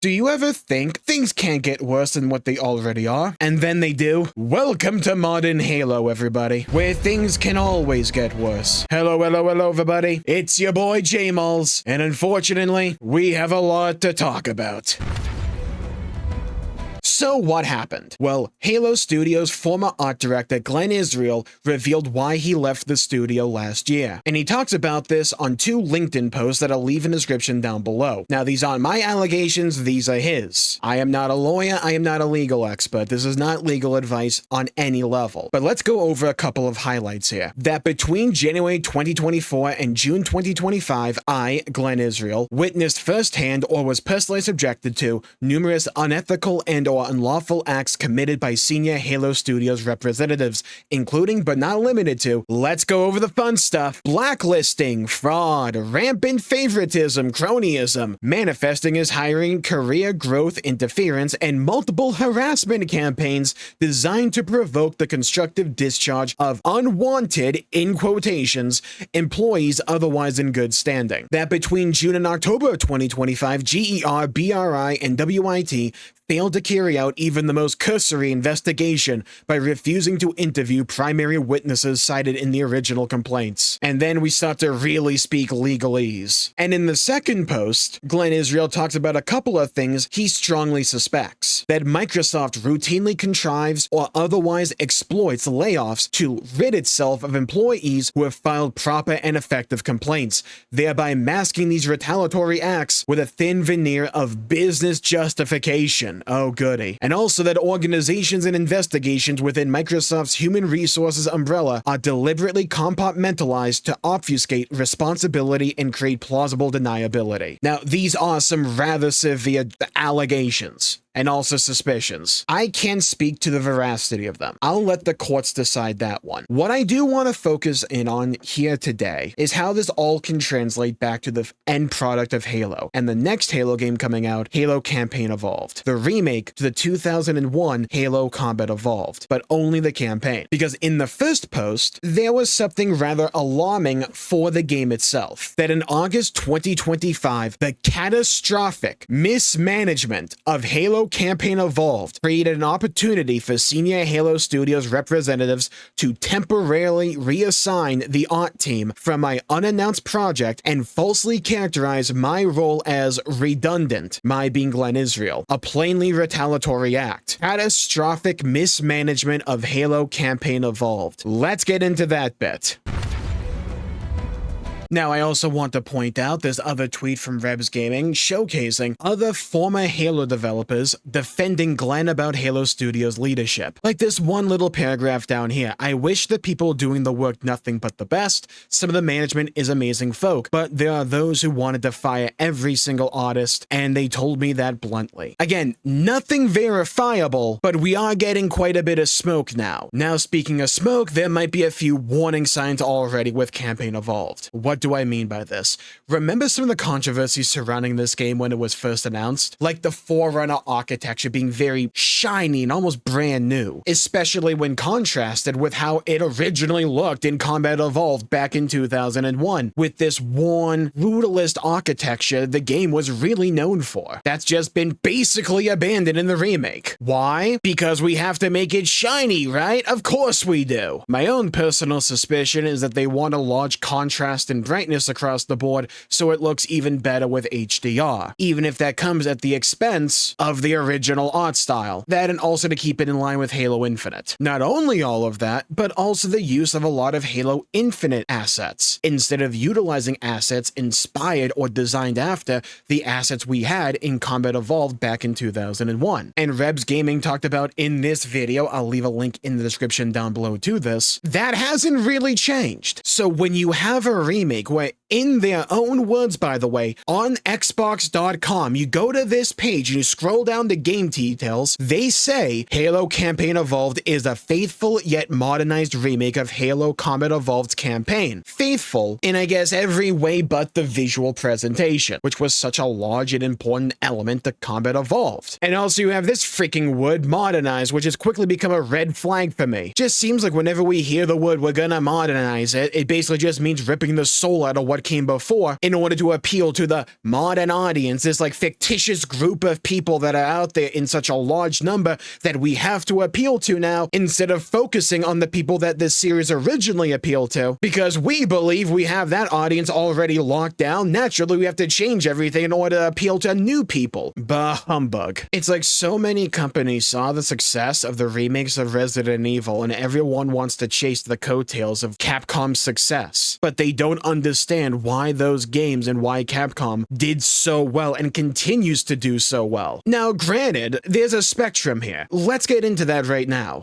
Do you ever think things can't get worse than what they already are? And then they do? Welcome to modern Halo, everybody, where things can always get worse. Hello, everybody. It's your boy Jmulls, and unfortunately, we have a lot to talk about. So what happened? Well, Halo Studios' former art director Glenn Israel revealed why he left the studio last year, and he talks about this on 2 LinkedIn posts that I'll leave in the description down below. Now, these aren't my allegations, these are his. I am not a lawyer, I am not a legal expert, this is not legal advice on any level. But let's go over a couple of highlights here. That between January 2024 and June 2025, I, Glenn Israel, witnessed firsthand or was personally subjected to numerous unethical and or unlawful acts committed by senior Halo Studios representatives, including but not limited to, let's go over the fun stuff, blacklisting, fraud, rampant favoritism, cronyism, manifesting as hiring, career growth interference, and multiple harassment campaigns designed to provoke the constructive discharge of unwanted, in quotations, employees otherwise in good standing. That between June and October of 2025, GER, BRI, and WIT failed to carry out even the most cursory investigation by refusing to interview primary witnesses cited in the original complaints. And then we start to really speak legalese. And in the second post, Glenn Israel talks about a couple of things he strongly suspects. That Microsoft routinely contrives or otherwise exploits layoffs to rid itself of employees who have filed proper and effective complaints, thereby masking these retaliatory acts with a thin veneer of business justification. Oh goody. And also that organizations and investigations within Microsoft's human resources umbrella are deliberately compartmentalized to obfuscate responsibility and create plausible deniability. Now, these are some rather severe allegations and also suspicions. I can't speak to the veracity of them. I'll let the courts decide that one. What I do want to focus in on here today is how this all can translate back to the end product of Halo and the next Halo game coming out, Halo Campaign Evolved, the remake to the 2001 Halo Combat Evolved, but only the campaign. Because in the first post, there was something rather alarming for the game itself, that in August 2025, the catastrophic mismanagement of Halo Campaign Evolved created an opportunity for senior Halo Studios representatives to temporarily reassign the art team from my unannounced project and falsely characterize my role as redundant, my being Glenn Israel, a plainly retaliatory act. Catastrophic mismanagement of Halo Campaign Evolved. Let's get into that bit. Now, I also want to point out this other tweet from Rebs Gaming showcasing other former Halo developers defending Glenn about Halo Studios' leadership. Like this one little paragraph down here. I wish the people doing the work nothing but the best. Some of the management is amazing folk, but there are those who wanted to fire every single artist, and they told me that bluntly. Again, nothing verifiable, but we are getting quite a bit of smoke now. Now, speaking of smoke, there might be a few warning signs already with Campaign Evolved. What do I mean by this? Remember some of the controversies surrounding this game when it was first announced? Like the Forerunner architecture being very shiny and almost brand new, especially when contrasted with how it originally looked in Combat Evolved back in 2001. With this worn, brutalist architecture the game was really known for. That's just been basically abandoned in the remake. Why? Because we have to make it shiny, right? Of course we do. My own personal suspicion is that they want a large contrast and brightness across the board so it looks even better with HDR, even if that comes at the expense of the original art style. That, and also to keep it in line with Halo Infinite. Not only all of that, but also the use of a lot of Halo Infinite assets, instead of utilizing assets inspired or designed after the assets we had in Combat Evolved back in 2001. And Rebs Gaming talked about in this video, I'll leave a link in the description down below to this, that hasn't really changed. So when you have a remake where, in their own words by the way, on Xbox.com, you go to this page and you scroll down to game details, they say Halo Campaign Evolved is a faithful yet modernized remake of Halo Combat Evolved's campaign. Faithful in I guess every way but the visual presentation, which was such a large and important element to Combat Evolved. And also you have this freaking word modernized, which has quickly become a red flag for me. Just seems like whenever we hear the word we're gonna modernize it, it basically just means ripping the soul soul out of what came before in order to appeal to the modern audience, this like fictitious group of people that are out there in such a large number that we have to appeal to now, instead of focusing on the people that this series originally appealed to, because we believe we have that audience already locked down. Naturally, we have to change everything in order to appeal to new people. Bah humbug. It's like so many companies saw the success of the remakes of Resident Evil, and everyone wants to chase the coattails of Capcom's success, but they don't understand why those games and why Capcom did so well and continues to do so well. Now, granted, there's a spectrum here. Let's get into that right now.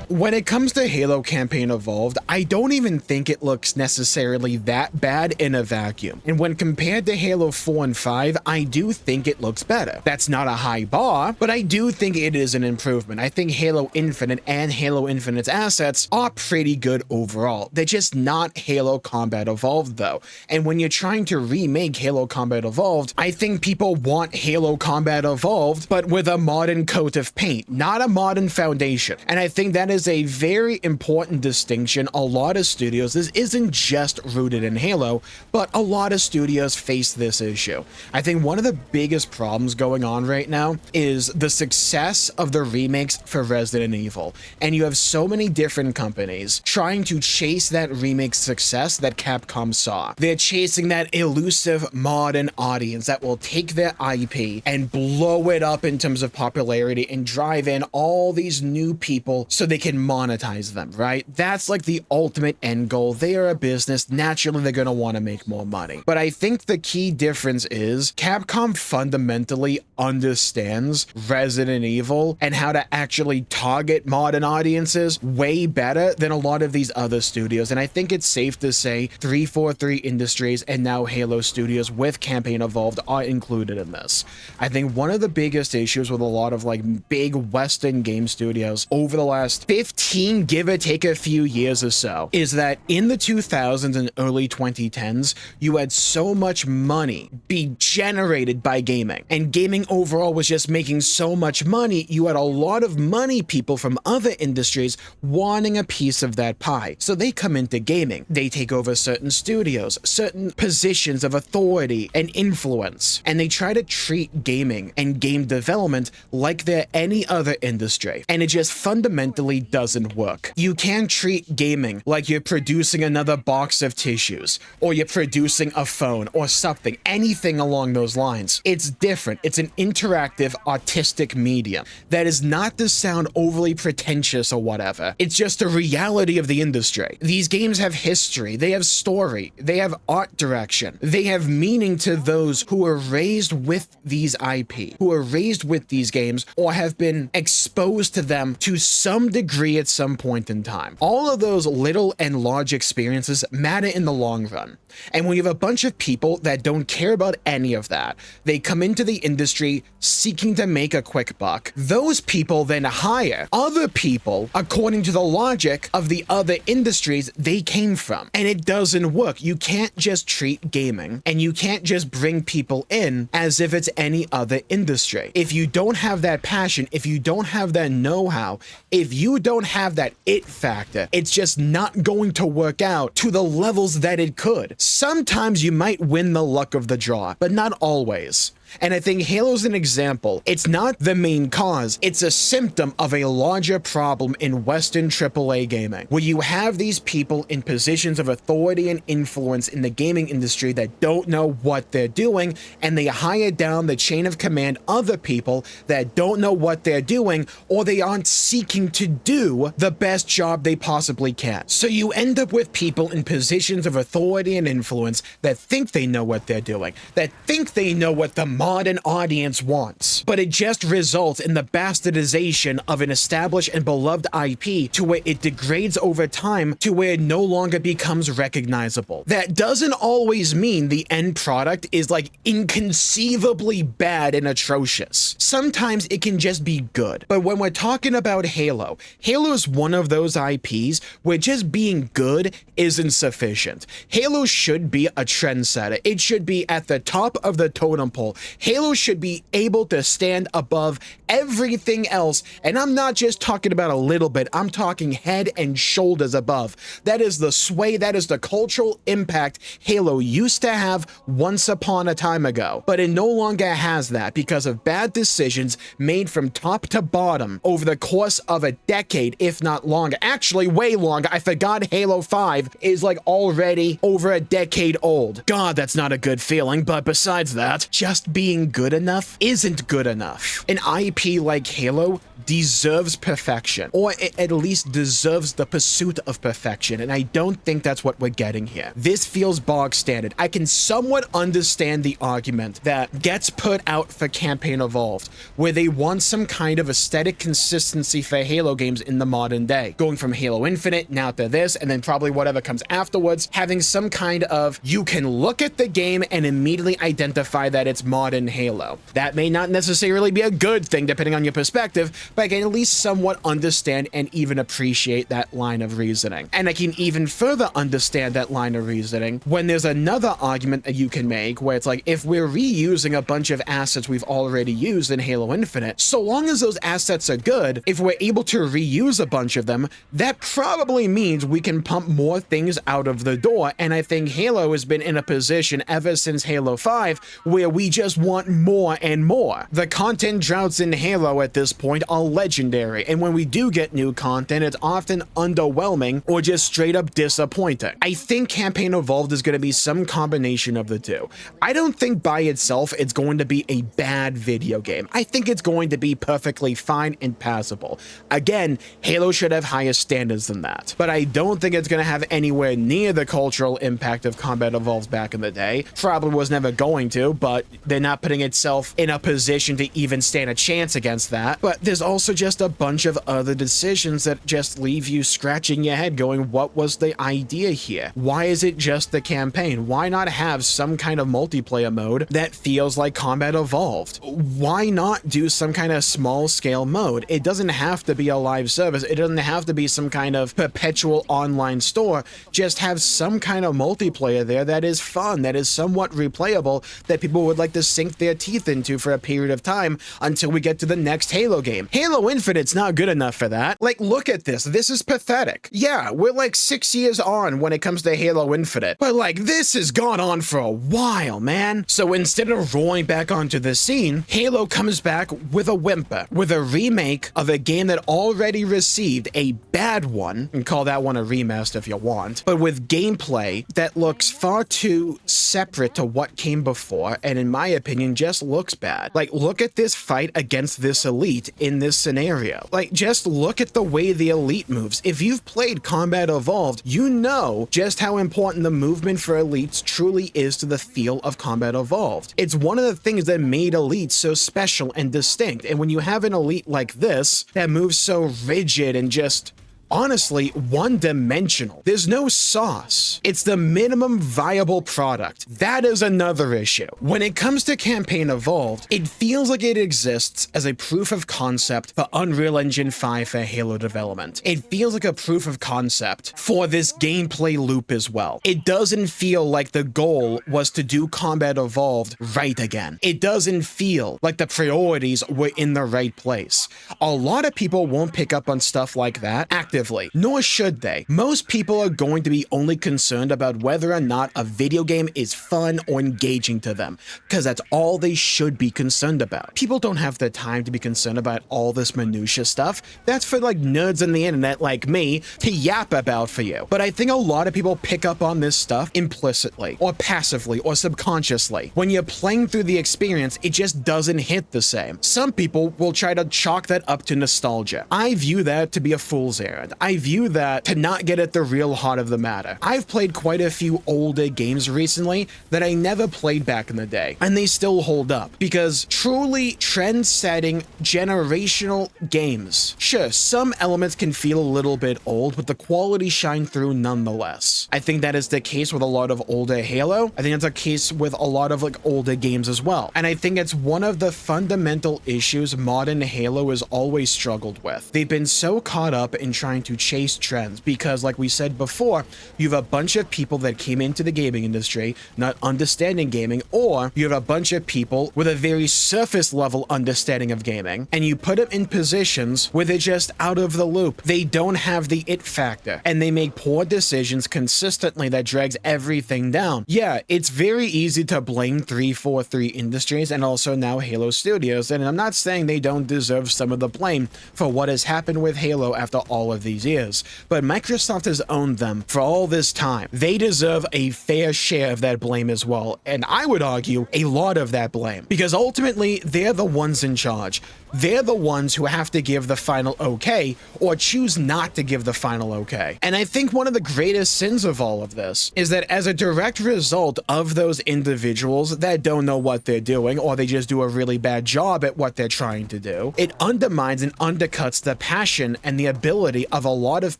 When it comes to Halo Campaign Evolved, I don't even think it looks necessarily that bad in a vacuum. And when compared to Halo 4 and 5, I do think it looks better. That's not a high bar, but I do think it is an improvement. I think Halo Infinite and Halo Infinite's assets are pretty good overall. They're just not Halo Combat Evolved though. And when you're trying to remake Halo Combat Evolved, I think people want Halo Combat Evolved, but with a modern coat of paint, not a modern foundation. And I think that is a very important distinction. A lot of studios, this isn't just rooted in Halo, but a lot of studios face this issue. I think one of the biggest problems going on right now is the success of the remakes for Resident Evil. And you have so many different companies trying to chase that remake success that Capcom saw. They're chasing that elusive modern audience that will take their IP and blow it up in terms of popularity and drive in all these new people so they can monetize them, right? That's like the ultimate end goal. They are a business. Naturally, they're going to want to make more money. But I think the key difference is Capcom fundamentally understands Resident Evil and how to actually target modern audiences way better than a lot of these other studios. And I think it's safe to say 343 Industries and now Halo Studios with Campaign Evolved are included in this. I think one of the biggest issues with a lot of like big Western game studios over the last 15, give or take a few years or so, is that in the 2000s and early 2010s, you had so much money be generated by gaming, and gaming overall was just making so much money. You had a lot of money people from other industries wanting a piece of that pie. So they come into gaming, they take over certain studios, certain positions of authority and influence, and they try to treat gaming and game development like they're any other industry. And it just fundamentally doesn't work. You can't treat gaming like you're producing another box of tissues, or you're producing a phone or something, anything along those lines. It's different. It's an interactive, artistic medium. That is not to sound overly pretentious or whatever. It's just a reality of the industry. These games have history, they have story, they have art direction, they have meaning to those who are raised with these IP, who are raised with these games, or have been exposed to them to some degree at some point in time. All of those little and large experiences matter in the long run. And when you have a bunch of people that don't care about any of that, they come into the industry seeking to make a quick buck. Those people then hire other people according to the logic of the other industries they came from. And it doesn't work. You can't just treat gaming and you can't just bring people in as if it's any other industry. If you don't have that passion, if you don't have that know-how, if you don't have that it factor, it's just not going to work out to the levels that it could. Sometimes you might win the luck of the draw, but not always. And I think Halo's an example. It's not the main cause, it's a symptom of a larger problem in Western AAA gaming, where you have these people in positions of authority and influence in the gaming industry that don't know what they're doing, and they hire down the chain of command other people that don't know what they're doing, or they aren't seeking to do the best job they possibly can. So you end up with people in positions of authority and influence that think they know what they're doing, that think they know what the modern audience wants, but it just results in the bastardization of an established and beloved IP to where it degrades over time to where it no longer becomes recognizable. That doesn't always mean the end product is like inconceivably bad and atrocious. Sometimes it can just be good. But when we're talking about Halo, Halo is one of those IPs where just being good isn't sufficient. Halo should be a trendsetter. It should be at the top of the totem pole. Halo should be able to stand above everything else, and I'm not just talking about a little bit, I'm talking head and shoulders above. That is the sway, that is the cultural impact Halo used to have once upon a time ago, but it no longer has that because of bad decisions made from top to bottom over the course of a decade, if not longer. Actually, way longer. I forgot Halo 5 is like already over a decade old. God, that's not a good feeling, but besides that, just being good enough isn't good enough. An IP like Halo deserves perfection, or it at least deserves the pursuit of perfection, and I don't think that's what we're getting here. This feels bog standard. I can somewhat understand the argument that gets put out for Campaign Evolved, where they want some kind of aesthetic consistency for Halo games in the modern day, going from Halo Infinite now to this, and then probably whatever comes afterwards, having some kind of, you can look at the game and immediately identify that it's modern Halo. That may not necessarily be a good thing depending on your perspective, but I can at least somewhat understand and even appreciate that line of reasoning. And I can even further understand that line of reasoning when there's another argument that you can make where it's like, if we're reusing a bunch of assets we've already used in Halo Infinite, so long as those assets are good, if we're able to reuse a bunch of them, that probably means we can pump more things out of the door. And I think Halo has been in a position ever since Halo 5 where we just want more and more. The content droughts in Halo at this point are legendary, and when we do get new content, it's often underwhelming or just straight up disappointing. I think Campaign Evolved is going to be some combination of the two. I don't think by itself it's going to be a bad video game. I think it's going to be perfectly fine and passable. Again, Halo should have higher standards than that, but I don't think it's going to have anywhere near the cultural impact of Combat Evolved back in the day. Probably was never going to, but they're not putting itself in a position to even stand a chance against that. But there's also just a bunch of other decisions that just leave you scratching your head going, what was the idea here? Why is it just the campaign? Why not have some kind of multiplayer mode that feels like Combat Evolved? Why not do some kind of small scale mode? It doesn't have to be a live service. It doesn't have to be some kind of perpetual online store. Just have some kind of multiplayer there that is fun, that is somewhat replayable, that people would like to sink their teeth into for a period of time until we get to the next Halo game. Halo Infinite's not good enough for that. Like, look at this. This is pathetic. Yeah, we're like 6 years on when it comes to Halo Infinite, but like, this has gone on for a while, man. So instead of rolling back onto the scene, Halo comes back with a whimper, with a remake of a game that already received a bad one, and call that one a remaster if you want, but with gameplay that looks far too separate to what came before, and in my opinion, just looks bad. Like, look at this fight against this elite in this scenario. Like, just look at the way the elite moves. If you've played Combat Evolved, you know just how important the movement for elites truly is to the feel of Combat Evolved. It's one of the things that made elites so special and distinct, and when you have an elite like this that moves so rigid and just honestly one-dimensional, there's no sauce. It's the minimum viable product. That is another issue. When it comes to Campaign Evolved, it feels like it exists as a proof of concept for Unreal Engine 5 for Halo development. It feels like a proof of concept for this gameplay loop as well. It doesn't feel like the goal was to do Combat Evolved right again. It doesn't feel like the priorities were in the right place. A lot of people won't pick up on stuff like that actively, nor should they. Most people are going to be only concerned about whether or not a video game is fun or engaging to them, because that's all they should be concerned about. People don't have the time to be concerned about all this minutia stuff. That's for like nerds on the internet like me to yap about for you. But I think a lot of people pick up on this stuff implicitly or passively or subconsciously. When you're playing through the experience, it just doesn't hit the same. Some people will try to chalk that up to nostalgia. I view that to be a fool's errand. I view that to not get at the real heart of the matter. I've played quite a few older games recently that I never played back in the day, and they still hold up, because truly trend-setting generational games, sure, some elements can feel a little bit old, but the quality shine through nonetheless. I think that is the case with a lot of older Halo. I think that's a case with a lot of like older games as well. And I think it's one of the fundamental issues modern Halo has always struggled with. They've been so caught up in trying trying to chase trends because, like we said before, you have a bunch of people that came into the gaming industry not understanding gaming, or you have a bunch of people with a very surface level understanding of gaming, and you put them in positions where they're just out of the loop. They don't have the it factor, and they make poor decisions consistently that drags everything down. Yeah, it's very easy to blame 343 Industries and also now Halo Studios, and I'm not saying they don't deserve some of the blame for what has happened with Halo after all of these years, but Microsoft has owned them for all this time. They deserve a fair share of that blame as well, and I would argue a lot of that blame, because ultimately they're the ones in charge. They're the ones who have to give the final okay, or choose not to give the final okay. And I think one of the greatest sins of all of this is that as a direct result of those individuals that don't know what they're doing, or they just do a really bad job at what they're trying to do, it undermines and undercuts the passion and the ability of a lot of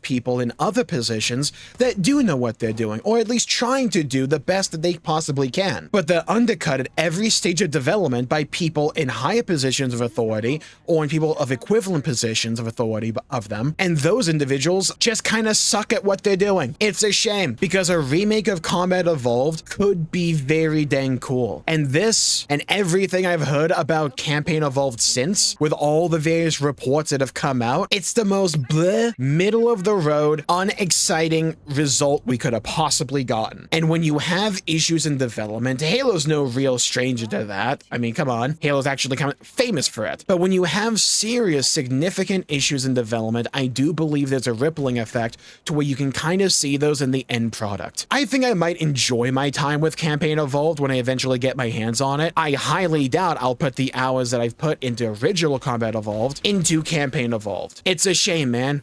people in other positions that do know what they're doing, or at least trying to do the best that they possibly can. But they're undercut at every stage of development by people in higher positions of authority, or in people of equivalent positions of authority of them, and those individuals just kind of suck at what they're doing. It's a shame, because a remake of Combat Evolved could be very dang cool. And this, and everything I've heard about Campaign Evolved since, with all the various reports that have come out, it's the most bleh, middle of the road, unexciting result we could have possibly gotten. And when you have issues in development, Halo's no real stranger to that. I mean, come on, Halo's actually kind of famous for it. But when you have serious, significant issues in development, I do believe there's a rippling effect to where you can kind of see those in the end product. I think I might enjoy my time with Campaign Evolved when I eventually get my hands on it. I highly doubt I'll put the hours that I've put into original Combat Evolved into Campaign Evolved. It's a shame, man.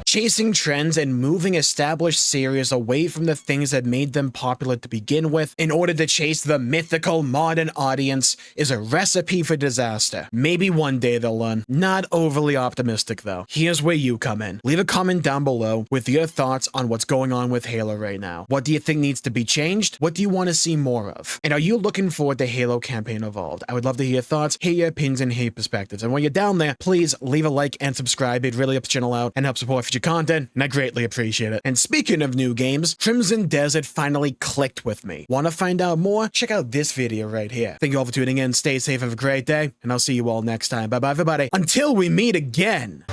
Chasing trends and moving established series away from the things that made them popular to begin with in order to chase the mythical modern audience is a recipe for disaster. Maybe one day they'll learn. Not overly optimistic though. Here's where you come in. Leave a comment down below with your thoughts on what's going on with Halo right now. What do you think needs to be changed? What do you want to see more of? And are you looking forward to Halo Campaign Evolved? I would love to hear your thoughts, hear your opinions, and hear your perspectives. And while you're down there, please leave a like and subscribe. It really helps the channel out and helps support future content, and I greatly appreciate it. And speaking of new games, Crimson Desert finally clicked with me. Want to find out more? Check out this video right here. Thank you all for tuning in. Stay safe, have a great day, and I'll see you all next time. Bye-bye, everybody. Until we meet again.